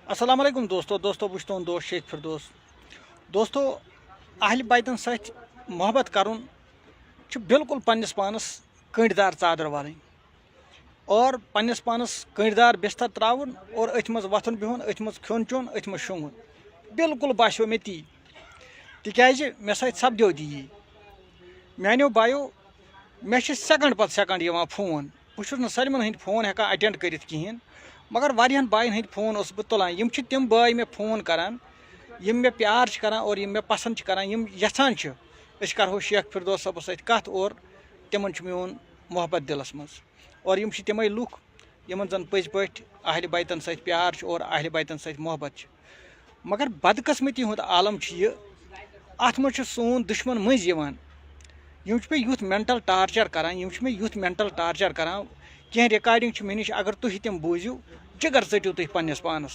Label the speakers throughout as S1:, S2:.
S1: अस्सलाम वालेकुम दोस्तों बुश तुहद दोस्त शेख फिरदौस। दोस्तों, अहल बैतन सत मोहब्बत करुन बिल्कुल पन्निस पानस कंडदार चादर वाल और पन्निस पानस कंडदार बिस्तर त्राउन और अथ मज वथुन बिहुन, अथ मज खियोन चोन, अथ मज शुंगुन बिल्कुल बास्यो मे ती तिक्याज मे सत सपद्यो यी मानो बायो मे सेकंड पत सेकंड यिवान फोन बस सारिमन हंद फोन हेकान अटेंड करित कहें मगर वारियान बायन हंद फोन बह तुलान यम तिम बाय मे फोन करान यम मे प्यार करान और यम मे पसंद करान यम यछान करो शेख फिरदौस सबस सत कत और तिमन मोन मोहब्बत दिलस मज और यम तमे लुख यमन जन पज पे अहल बैतन सत प्यार और अहल बैतन सत मोहब्बत मगर बदकस्मती हुंद आलम अत मज सोन दुश्मन मज यम पे यूथ मेंटल टार्चर करान यम मे यूथ मेंटल टार्चर करान कह रिकॉर्डिंग मे नश अगर तुम तम बूझू जिगर चटू तुम पन्निस पानस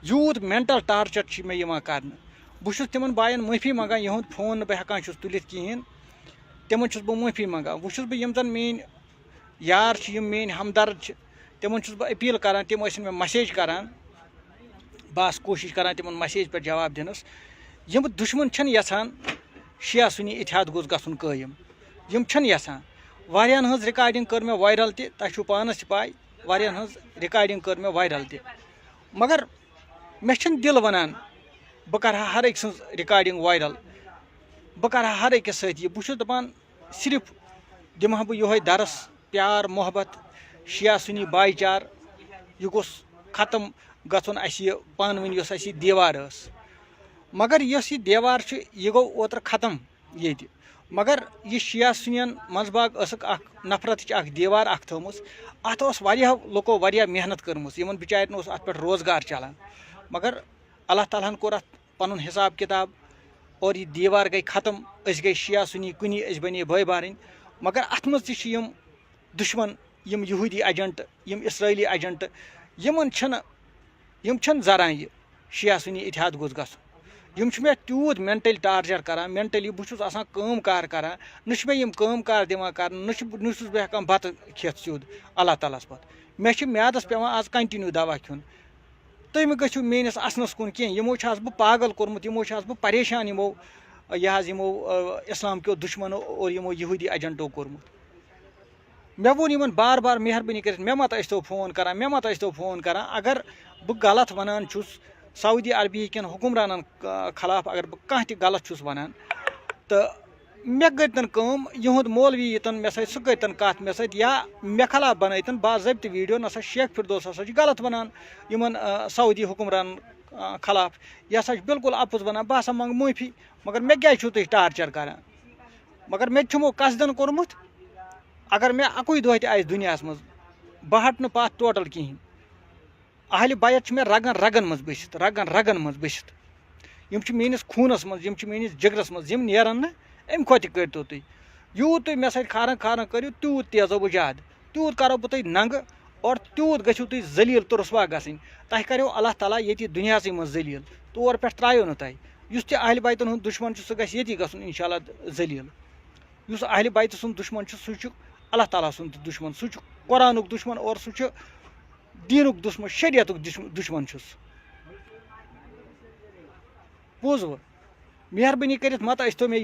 S1: यूथ मेंटल टार्चर मे कर बस तिमन बायन माफी मंगान यहुंद फोन बह हेकान तुलित कहें तिमन बह माफी मंगान वह बह यम जन मेन यार मेन हमदर्द तिमन बह अपील करान तिम मे मैसेज करान बस कोशिश करान तिमन मैसेज पे जवाब दिनस यम दुश्मन यछान शिया सुन्नी इतिहाद गोस गछुन कायम यम यछान वारियान हज रिकॉर्डिंग कर मे वायरल तु पानस पाय वारियान हज रिकॉर्डिंग कर मे वायरल मगर मे दिल वनान बह कर हर एक सज रिकॉर्डिंग वायरल बह कर हर अकिस सत बह दपान सिर्फ दिमा बह योहे दरस प्यार मोहब्बत शिया सुन्नी भाईचार यह गोस खत्म गछुन पान वन यह दीवार मगर यह दीवार यह गो ओतर खत्म ये मगर यह शिया सुनियन मंजबाग नफरत दीवार थम अत लुको मेहनत कर्म इन बिचार अत पे रोजगार चलान मगर अल्लाह ताला कोर अत पन हिसाब किताब और यह दीवार गई खत्म गई शिया सुन्नी कुनी बने भाई बारन मगर अत मज दुश्मन यम यहूदी एजेंट यम इसराइली एजेंट यम जरान यह शिया सुन्नी इतिहाद गोस गछुन यम मे तूत मेंटल टार्चर करान मेंटली बस काम कार न यम काम कार दिवान कर न बह हेकान बत खेत सिद अल्लाह ताला पत मे म्यादस पेवान आज कंटिन्यू दवा खिन तुम गो मेनिस असनस कुन कह यमो बह पागल कोर्मुत यमो बह परेशान यमो यमो इस्लाम को दुश्मनों और यमो यहूदी एजेंटो कोर्मुत मे वोन यमन बार बार मेहरबानी कर मे मत फोन करान अगर बह गलत वनान छुस सऊदी अरबिया कन हुक्मरानन खिलाफ अगर बह कह गलत वनान तो मे गन यहुंद मौलवी ये मे सह कतन कत मे सत या मे खिलाफ बनतन बाज़ाब्त वीडियो नसा शेख फिरदौस हसा गलत वनान यमन सऊदी हुक्मरान खिलाफ यह बिल्कुल अपुज वनान बह मंग माफी मगर मे क्या तुम टार्चर करान मगर मे कसदन कोर्मुत अगर मे अकुई दह तह दुनिया मज बह हट न पथ टोटल कहें अहल बैत मे रगन मज बसित यम मेनिस खूनस मज यम मेनिस जिगरस मज यम नेरन न अम खुद करो तुम यूत तुम मे सत खारन करो तूत तेजो बह ज्यादा तूत करो बह तुम नंग और तूत गो तुम जलील तो रुसवा गन तह करो अल्लाह ताला ये दुनिया मज जलील तौर पे त्रायो न तह उस अहल बैतन हुंद दुश्मन सह गि गन इंशाल्लाह जलील उस अहल बैत सुंद दुश्मन सह अल्लाह ताला सुंद दुश्मन सह कुरानुक दुश्मन और सह दीनुक दुश्मन शरीयतुक दुश्मन पोज वो मेहरबानी कर मत मे